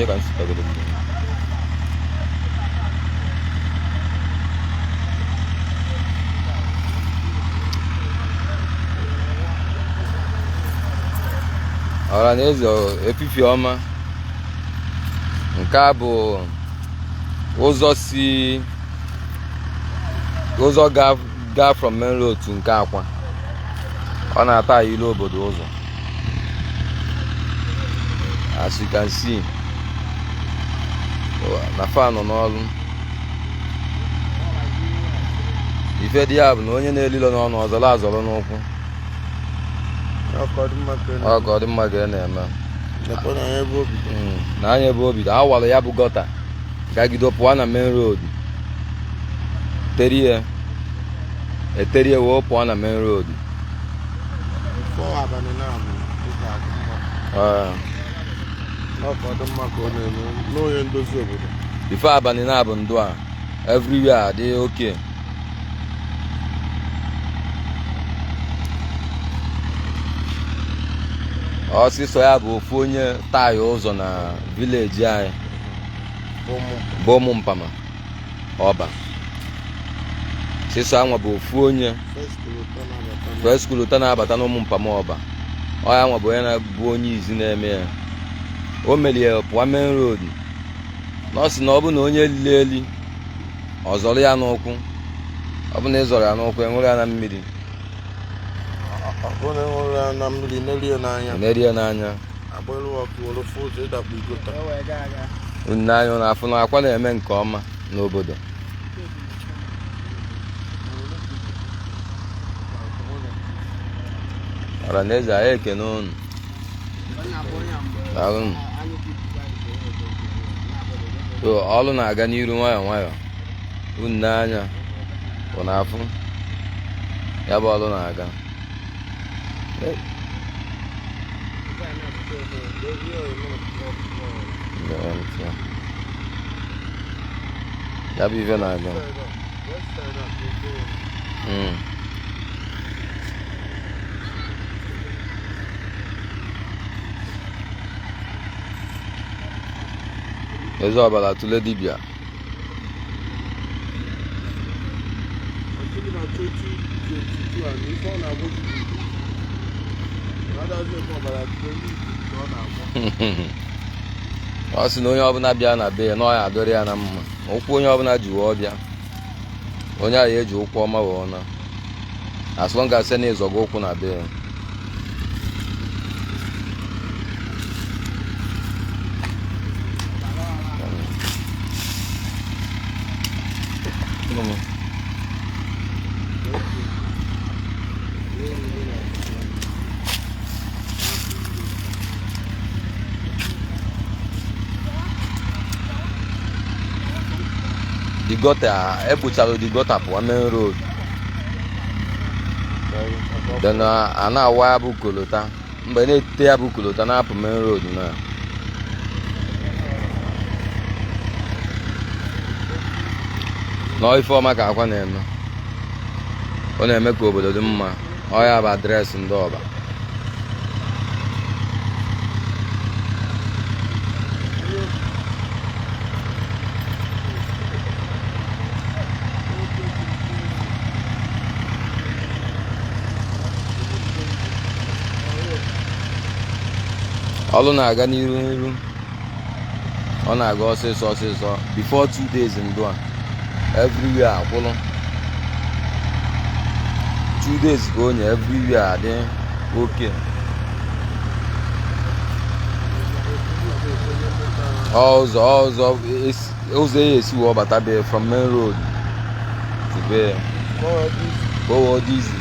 can sit together. Ọra na-eze efifi ọma nke a bụ ụzọ gaa from main road to nke Akwa. Ọ na-ata ilu obodo ụzọ. As you can see, na fan nọ n'ọrụ. Ife dị ya bụ na onye na-elilo n'ọnụ ọzọrọ azọrọ n'ụkwụ. Ọ ka ọ dị mma ka na-eme. Na anya ebe obido awara ya bụ gọta gagido pụọ na main road, eterie wee pụọ na main road. Before abalị na-abụ ndụ a everywhere dị okay. Ọsịsọ ya bụ ofu onye taya ụzọ na vileji anyị bụ ụmụ mpama ọba. Sịsọ anwa bụ ofu onye first school ụta na-abata n'ụmụ mpama ọba. Ọ ya nwa bụ onye na-bụ onye izi na-eme ya. O merie pụọ main road. Na ọ sị na ọ bụ na onye lili eli ọ zọrọ ya n'ụkwụ. Ọ bụ na ị zọrọ ya n'ụkwụ enwere ya na mmiri. Nerie n'anya. Nne anyị ọ na-afụ na Akwa na-eme nke ọma n'obodo. Ọra na-eze anyị ekene unu. Ọrụ na-aga n'iru nwayọọ nwayọọ. Nne anya ọ na-afụ ya bụ ọrụ na-aga. Ya bụ ife na-aga. Eze ọbara tụle dibịa. Ọ sị na onye ọbụla bịa na be ya na ọ ya adọrọ ya na mma. Ụkwụ onye ọbụla ji wee ọbịa, onye ahụ eji ụkwụ ọma wee ọna. As long as na ịzọga ụkwụ na be ya. The gutter, ebuchara the gutter pụọ main road. Then a na-awa ya bụ kolota. Mgbe na-ete ya bụ kolota na-apụ main road na. Nọ ife ọma ka Akwa na-eme. Ọ na-eme ka obodo dị mma. Ọ ya bụ adreesị ndị ọba. Ọrụ na-aga n'iru. Ọ na-aga ọsịsọ. Before 2 days ndụ a everywhere akwụlụ. 2 days ka onye everywhere adị okay. Ụzọ esi wee bata be from main road to be forward easy.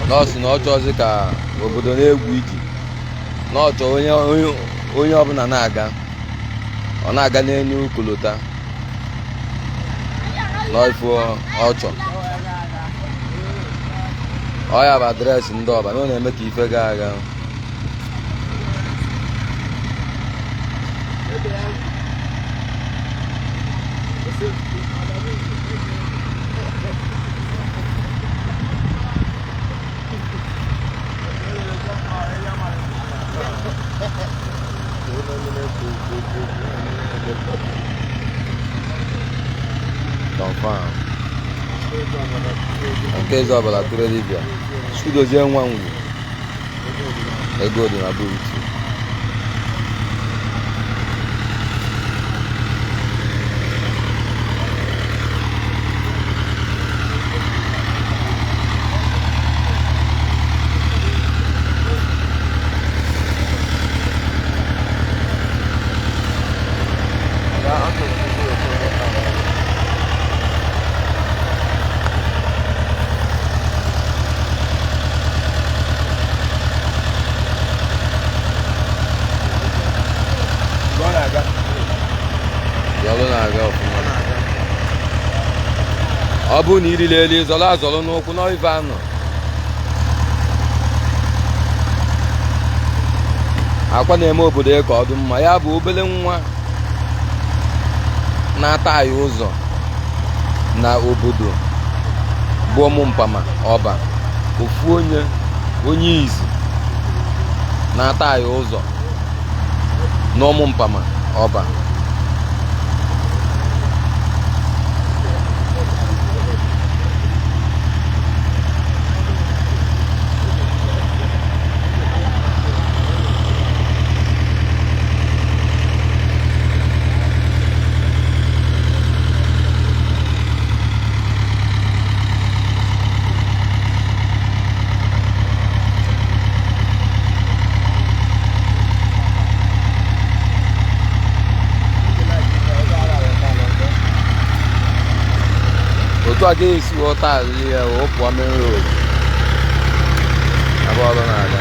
Nọọsụ na ọ chọzi ka obodo na-egwu iji. Na ọ chọ onye ọbụla na-aga. Ọ na-aga n'elu kolota. N'ifo ọ chọ. Ọ ya bụ adreesị ndị ọba na ọ na-eme ka ife ga-aga. confirm. Nke eze ọbụla tụrụ dibịa. Gozie nwa ngwu. Ego dị na buutu. Ọ bụ na irili elu ịzọrọ azọrọ n'ụkwụ n'ife anọ. Akwa na-eme obodo ya ka ọ dị mma, ya bụ obere nwa na-ata anyị ụzọ na obodo bụ ụmụmpama ọba. Ofu onye izi na-ata anyị ụzọ na ụmụmpama ọba. Otu a ga-esi ghọta azụ ya ụpụọ main road ebe ọrụ na-aga.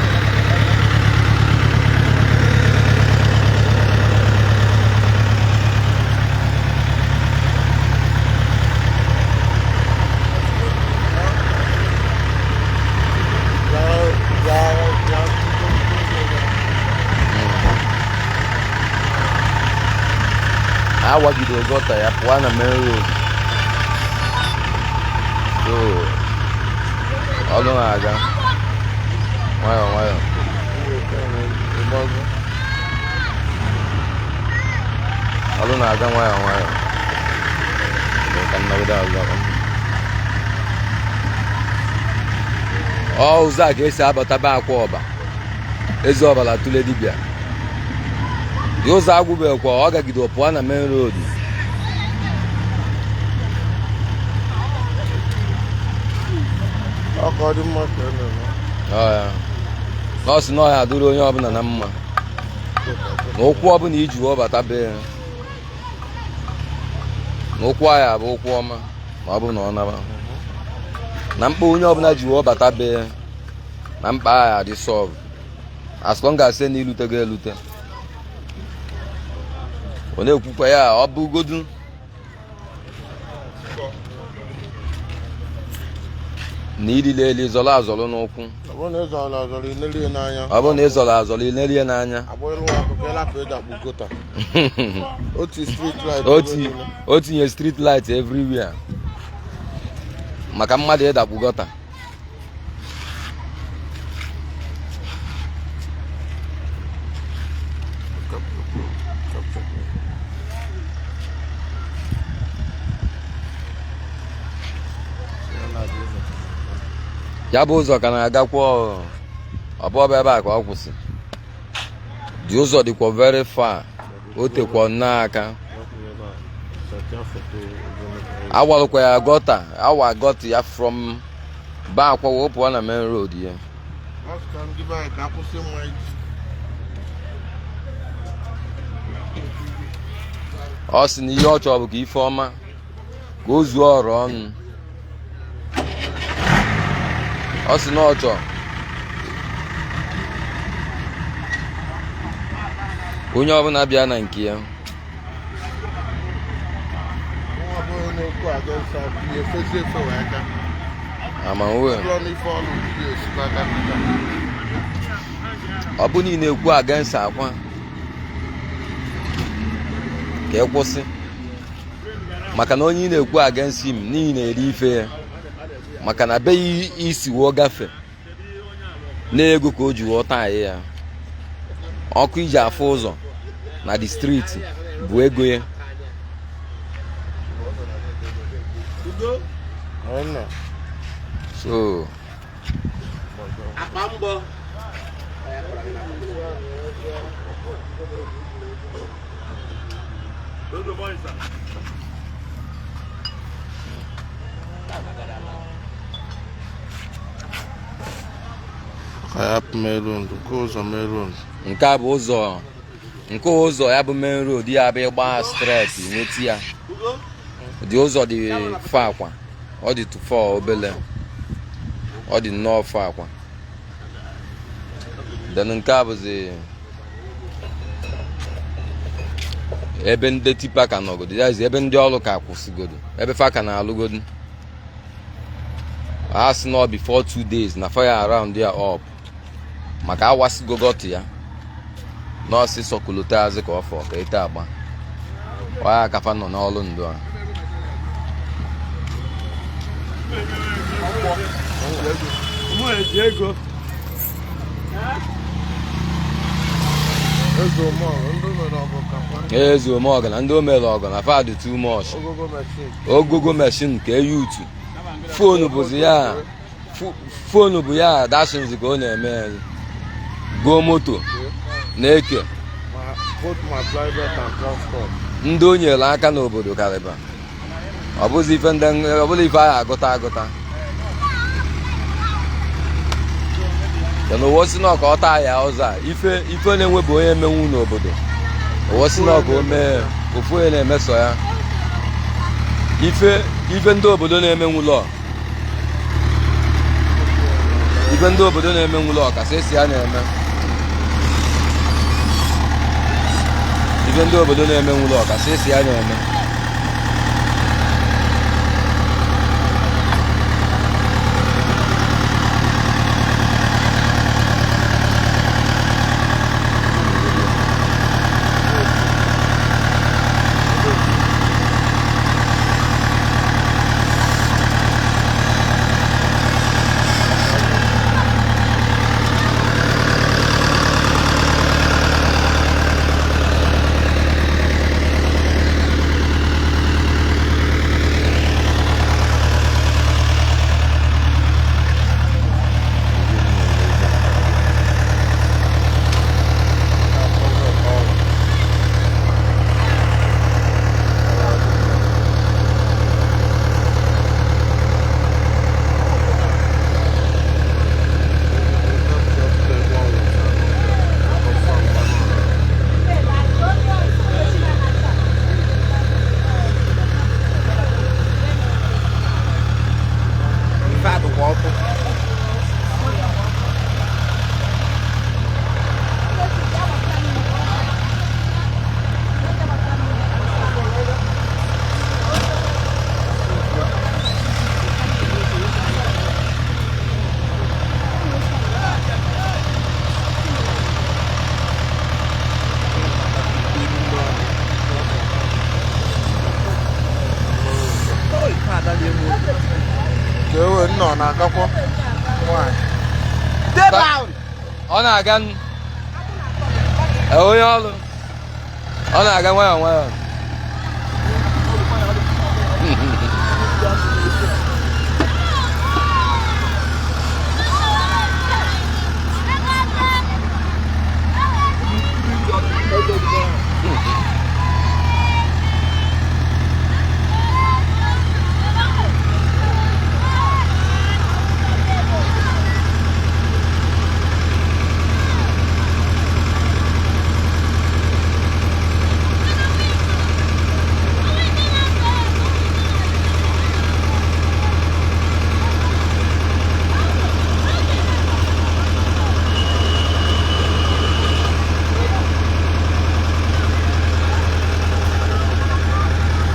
Awagide gọta ya pụọ na main road. Ọrụ na-aga nwayọọ nwayọọ. Ọrụ na-aga nwayọọ nwayọọ. Ọ ụzọ a ga-esi abata be Akwa ọba eze ọbala tụle dibịa. Ya ụzọ agwụbekwa, ọ gagide pụọ na main road. Nọọsụ na ọhịa adụrụ onye ọbụla na mma na ụkwụ ọbụla iji ọbata be ya na ụkwụ ahịa bụ ụkwụ ọma ma ọ bụ na ọ naba na mkpa onye ọbụla ji ọbata be ya na mkpa ahịa dị sọlv as long as na ilutego elute. Ọ na-ekwukwa ya ọ bụgodu na irili elu ịzọrọ azọrọ n'ụkwụ. Ọ bụ na ịzọrọ azọrọ inelie n'anya. O tinye street light everywhere maka mmadụ ịdakpu gọta. Ya bụ ụzọ ka na-agakwa ọbụọba ebe a ka ọ kwụsị. Dị ụzọ dịkwa very far. O tekwa n'aka. Awalụkwa ya gọta. Awa gọta ya from be Akwa wee pụọ na main road ya. Ọ sị na ihe ọ chọrọ bụ ka ife ọma ka o zuo ọrụ ọnụ. Ọ sị na ọ chọrọ onye ọbụla bịa na nke ya. Ọ bụ niile ekwu against Akwa ka e kwụsị maka na onye ị na-ekwu against him n'ihi na-eri ife ya maka na be isi wụọ gafe na-ego ka o ji ghọta anyị ya. Ọkụ iji afụ ụzọ na the street bụ ego ya. So nke a bụ ụzọ ya bụ main road ya bụ ịgba straight nweta ya dị ụzọ dị fa akwa ọ dị tụfọ obele ọ dị nnọọ fa akwa then nke a bụzi ebe ndị tipa ka nọgodo ya ebe ndị ọrụ ka kwụsịgodo ebe fa ka na-alụgodo ha si nọ before 2 days na fire around there up maka awasigogotu ya nọọsụ sọkụlụta azị ka ọ fọ ka ete agba ọya kafa nọ n'ọrụ ndụ a ezu ome ọgụ na ndị o mere ọgụ na fadị too much ogogo machine ka eyutu fonu bụ ya dashinzi ka ọ na-eme go moto na-eke ndị o nyere aka n'obodo karịba ọ bụla ife agha agụta owosi na ọka ọta ya ụzọ a ife na-enwebụ onye emenwu n'obodo owosi na ọka o mee ofu onye na-emeso ya ife ndị obodo na-emenwu lọ ife ndị obodo na-emenwu lọ kasị esi ya na-eme ife ndị obodo na-emenwu lọ kasị esi ya na-eme ọ na-aga onye ọrụ ọ na-aga nwayọọ nwayọọ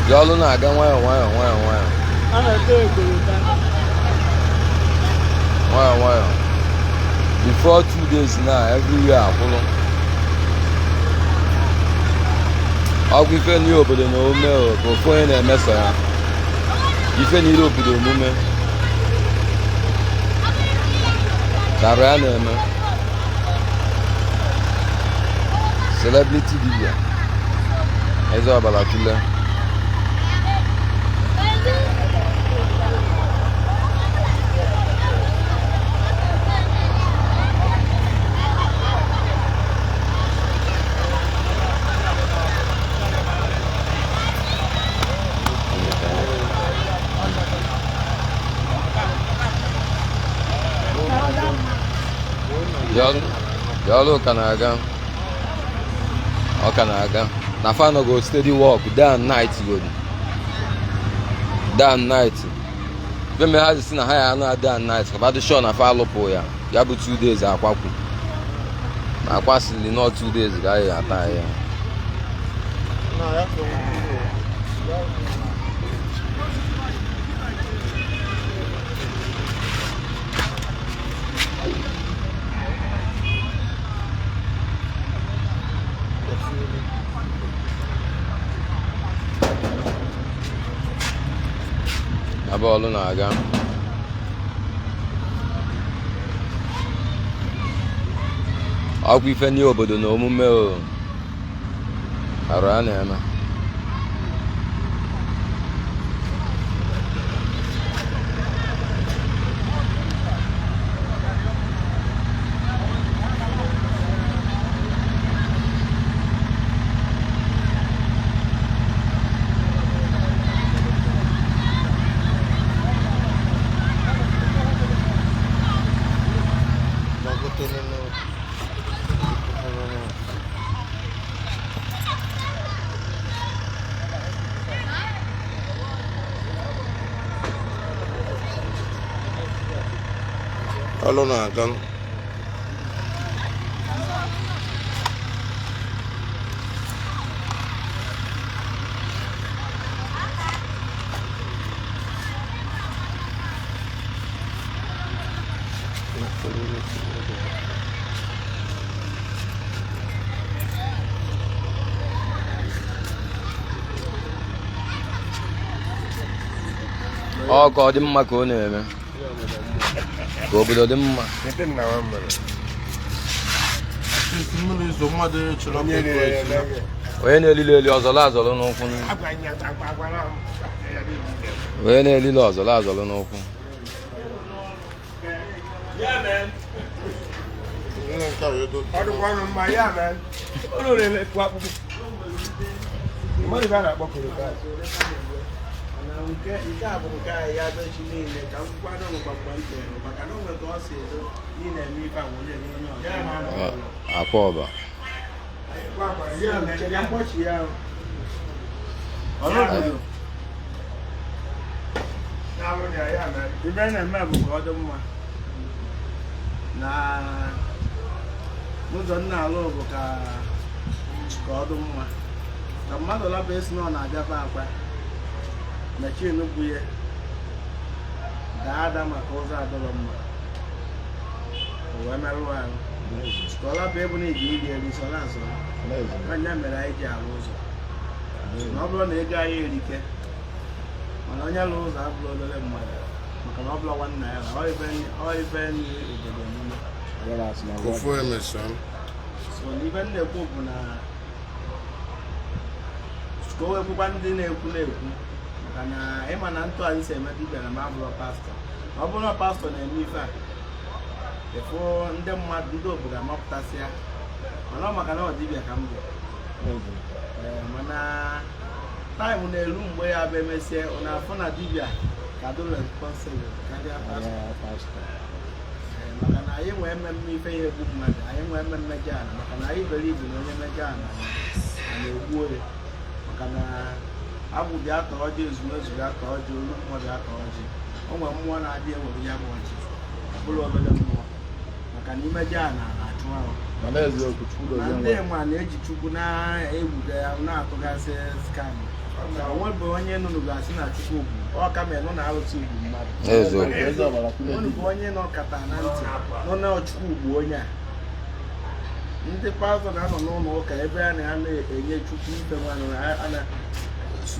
Y'all na-aga nwayọọ before 2 days now everywhere akwụlụ ọgwụ ife niile obodo na ome ofu onye na-emeso ya ife niile obodo omume tara ya na-eme celebrity dibia eze ọbara tule Yolo Kanaga. Okanaga. Na final go steady walk day and night good. Day and night. When me has seen a higher na day and night. About the show na follow po ya. Ya bu 2 days Akwa Okuko. Na Akwa Sili not 2 days guy attire. No, that's what Abolu na-aga. Ọkwa ife ndị obodo na omume o. Arụ a na-eme. Hello, Nagan. Ọ ka ọ dị mma ka ọ na-eme. Ka obodo dị mma. Onye na-elili eli ọzọla azọrọ n'ụkwụ. Onye na-elili ọzọla azọrọ n'ụkwụ. Nke a bụ nke a ya dochi niile ka nkwado mgbakwa ntụrụ maka na o nwere ka ọ si edo ị na-eme ife agwụnye onye ọzọ. Akwa ọba. Mkpọchi ya ọnọdụ ibe na-eme bụ ka ọ dị mma na n'ụzọ nna alụ bụ ka ọ dị mma ka mmadụ lapụ esi na ọ na-abịafe akwa mechin bụ ya ga-ada maka ụzọ adọrọ mma wee merụ ahụ ka ọ lapụ ebe na iji iri eri so na azụ anya mere anyị ji alụ ụzọ na ọ bụrụ na ego anyị erike mana onye lụ ụzọ abụrụ obere mmadụ maka na ọ bụrụ nwanna ya ọ ibe nri obodo niile so n'ibe na-ekwu bụ na ka o wekwukwa ndị na-ekwu maka na ịma na ntụ anyị si eme dibịa na ma abụrụ pastọ ọ bụrụ na pastọ na-eme ife a efu ndị mmadụ ndị obodo amapụtasị ya mana ọ maka na ọ dibịa ka m bụ mana taịm na-eru mgbe ya bụ emesie ọ na-afụ na dibịa ka dị responsibụl karịa pastọ maka na anyị nwee mmemme ife ya egbu mmadụ anyị nwee mmemme ji ala maka na anyị bere ibu na onye mejọ ala na-egbu oye maka na abụ bịa atọ ọjị ezumezu bịa atọ ọjị olu mmụọ bịa atọ ọjị o nwere mmụọ na-adị ewere ya bụ ọjị bụrụ obere mmụọ maka na imejọ a na-achụ ahụ na ndị ma na-eji Chukwu na-egbuga ya na-atụgasị skam onwebụ onye nụnụ ga-asị na Chukwu bụ ọ ka ma nọ na-arụsị ugwu mmadụ unu bụ onye nọ kata na ntị nọ na Chukwu bụ onye a ndị pastọ na-anọ n'ụlọ ụka ebe a na-enye Chukwu ife nwanụ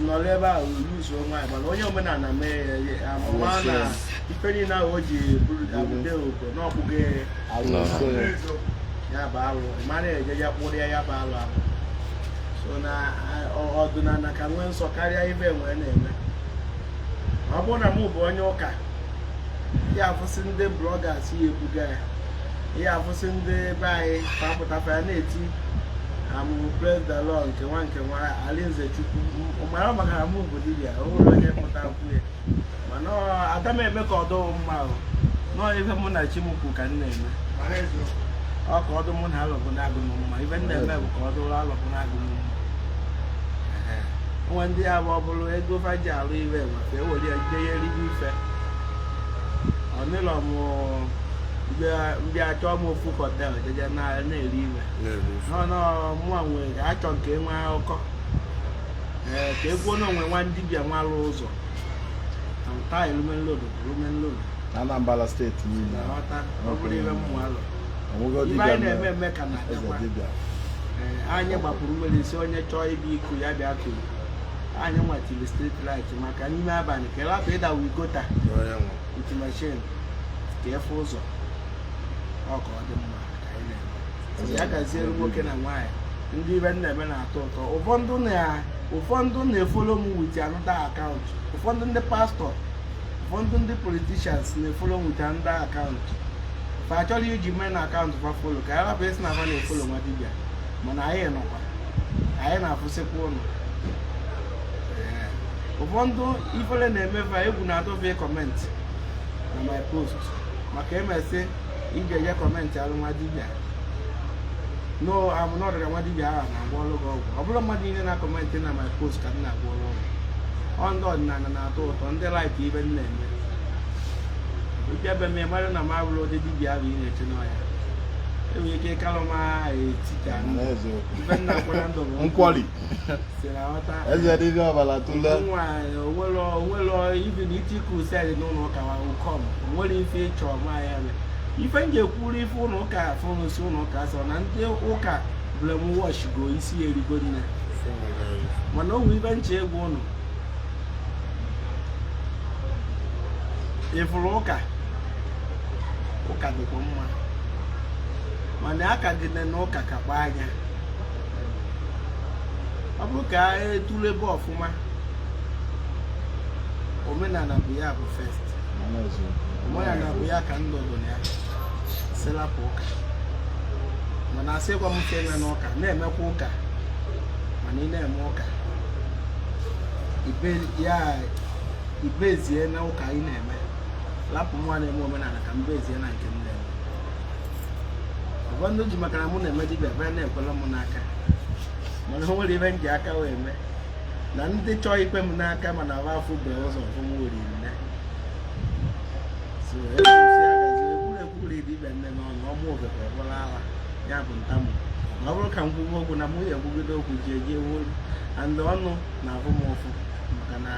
nọrọ ebe ahụ ruzo nwaanyị mana onye omenala mee amụma na ife niile ahụ o ji abụde ogo n'ọkpụgo ya bụ alụ mana eje ya kpụrụ ya bụ alụ ahụ so na ọdịnala ka nwee nsọ karịa ibe nwee na-eme ọ bụrụ na mụ bụ onye ụka ya afụsị ndị blọgas ya ebuga ya afụsị ndị be anyị papụtafa ya na-eti amụmụ praise the Lord nke nwa Alinze Chukwu mara maka mụ bụ dibịa ọhụrụ onye pụta kwụ ya mana ada m eme ka ọ dọọ mma ahụ nọọ ife mụ na Chimukwu ka m na-eme ka ọ dị mụ na alọbụ na-agụ m mma ibe na-eme bụ ka ọ dụrụ alọbụ na-agụ m mma nwe ndị ya bụ ọ bụrụ ego faji alụ iwe maka ewere ya jide ya erigbo ife ọ nịlọ m ndị achọ m ofu hotel jeje na-eri iwe mụa nwere achọ nke nwe akụkọ ka egwuo na onwe nwa dibịa nwarụ ụzọ taa elumenlodo Anambra steeti niile ọ bụrụ ibe mmụalụ ibe anyị na-eme eme ka na-adịkwa anyị gbapụrụ nwere isi onye chọọ ibe iku ya bịa kuru anyị nwetiri street light maka n'ime abalị ka elapụ ịda wigota with machine ka efe ụzọ ọ ka ọ dị mma ka anyị na-eme ya gaziere nwoke na nwaanyị ndị ibe na-eme na-atọ ụtọ ụfọdụ na-efolo m wit anụda akaụntụ ụfọdụ ndị pastọ ụfọdụ ndị politishans na-efolo m wit anụda akaụntụ fa achọrọ iji mee na akaụntụ fa folo ka ya rapụ esi na fa na-efolo nwa dibịa mana anyị nọkwa anyị na-afụsịkwa ụlọ ụfọdụ ifele na-emefa egwu na-atọfe kọmentị na my post maka emesị iji eje kọmentị alụ nwa dibịa n'ọdịga nwa dibịa ahụ na-agba ọrụ gị ọgwụ ọ bụrụ mmadụ niile na-akọmentị na my post ka m na-agba ọrụ ọgwụ ọ ndị ọdịnala na-atọ ụtọ ndị laik ibe m na-eme ịbịa be m mmadụ na m abụrụ ụdị dibịa ahụ ị na-eche n'ọya enwere ike ịkalụ m etita ibe nna akwara ndụ bụ nkwọri si na ghọta eze dibịa ọbala tụle onwere ibi na iti krused n'ụlọ ụka ụkọm onwere ife ịchọ ma ya eme ife m ga-ekwuru ife ụlọ ụka fọnụsi ụlọ ụka sọ na ndị ụka blem wọsh go isi erigo nne mana o nwe ibe nche egwu ụlọ ịfụrụ ụka dịkwa mma mana aka gị na ụka kakpa anya ọ bụrụ ka etulebe ọfụma omenala bụ ya bụ fest omenala bụ ya ka ndụdụ na ya silapụ ụka mana asịkwa m ka eme n'ụka na-emekwa ụka mana ị na-eme ụka ibezie na ụka ị na-eme lapụ nwa na-eme omenala ka m bezie na nke m na-eme ụfọdụ ji maka na mụ na-eme dibịa bịa na-ekwela m n'aka mana o nwere ibe m ji aka wee mee na ndị chọọ ikpe m n'aka mana aba afụ be ụzọ ọfụm weriri na ekwuregwuri dibịa nne n'ọnụ ọmụ ofefe ọbụla agha ya bụ ntamụ ma ọ bụrụ ka m kwugo okwu na mụ ya ekwugide okwu ji eji ewolu and ọnụ na-afụ m ụfụ maka na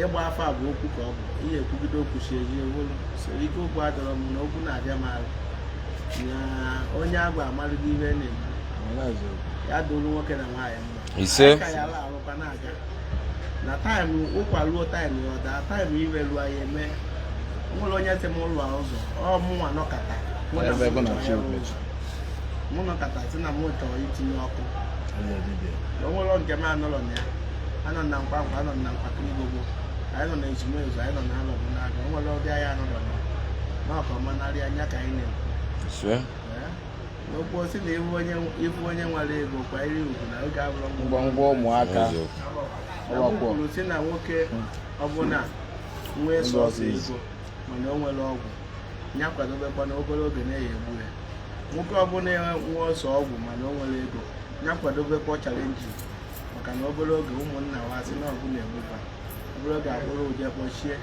ịgba afọ a bụ okwu ka ọ bụ ihe ekwugide okwu si eji ewolu so ike okwu adọrọ m na okwu na-abịa m arụ na onye agwa amalụgo ihe na-eme ya dolu nwoke na nwaanyị mma ise ka ya ala arụkwa na-aga na taịmụ ụkwa ruo taịmụ ya ọda taịmụ ire ruo ya eme nwere onye sị m ụlọ ụzọ ọ mụnwa nọkata mụ nọkata si na mụ chọrọ itinye ọkụ o nwere nke m anọrọ na ya anọ na mkpamkpa anọ na mkpakịrị gbogbo anyị nọ na ezumezu anyị nọ na alọbụ na-aga o nwere ụdị anyị anọrọ na ọka ọmanarị anya ka anyị na-ekwu n'okwu osi na ifu onye nwere ego kwa iri ugwu na oge abụrụ ngwongwo ụmụaka kwuru si na nwoke ọbụla nwee sọsọ ego mana o nwere ọgwụ ya kwadobekwa na ogologo oge na-eyi egbu ya nwoke ọbụla nwe ọsọ ọgwụ mana o nwere ego ya kwadobekwa chalenji maka na ogologo oge ụmụnna wa sị na ọgwụ na-egbukwa obere oge akpụrụ ụdị kpọchie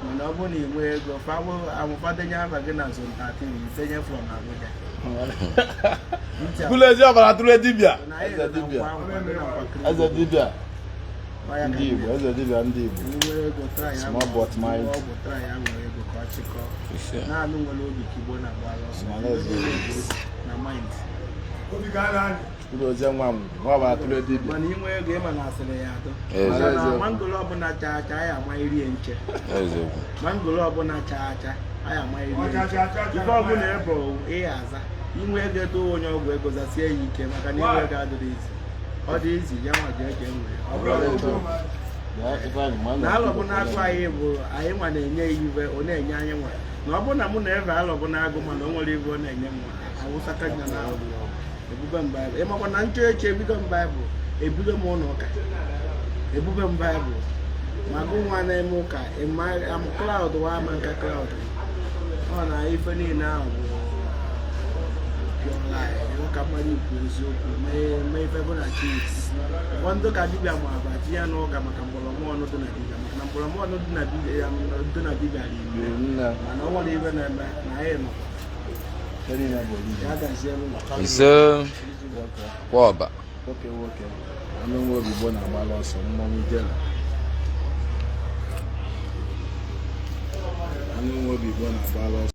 mana ọ bụrụ na ị nwee ego amụfadenye aba gị na zon 13 itenye from Abuja Kulezi ọbara tụle dibịa eze dibịa ndị Igbo eze dibịa ndị Igbo small but mind naanị nwere obi ka Igbo na-agbara ọsọ na mind Gozie nwa m nwa ọbara tụle dibịa mana inwe ego ịma na asịrị ya atọ na mangoro ọbụla chaa acha anyị ama irie nche mangoro ọbụla chaa acha anyị ama irie nche ife ọbụla ebe ịya aza inwe ego edo onye ọgwụ ego zasie ya ike maka na inwe ego adịrị izi ọ dị izi ya nwa ji ege nwere na alọbụ na-agụ anyị bụ anyị nwa na-enye ya iwe ọ na-enye anyị nwa na ọ bụrụ na mụ na eve alọbụ na-agụ mana o nwere iwe ọ na-enye m nwa awụsakanya na ahụ ebube m baịbụl ịmakwa na nchọ eche ebido m baịbụl ebido m ụlọ ụka ebube m baịbụl ma gụ nwa na-eme ụka am klaụd wa ama nka klaụd ọ na ife niile ahụ bụ pịọla anyị ka mmadụ ikwu eziokwu mee ife bụ na chiefs ụfọdụ ka dibịa ma abaji ya n'ụka maka mgbọrọmọnụ dị na dibịa maka na mgbọrọmọnụ dị na dibịa ya dị na dibịa n'igwe mana ọ nwere ibe na-eme na anyị nọ ya gazielu ise kwọba nwoke anụ nwa obibo na-agbala ọsọ mmọnwụ ijele anụ nwa obibo na-agbala ọsọ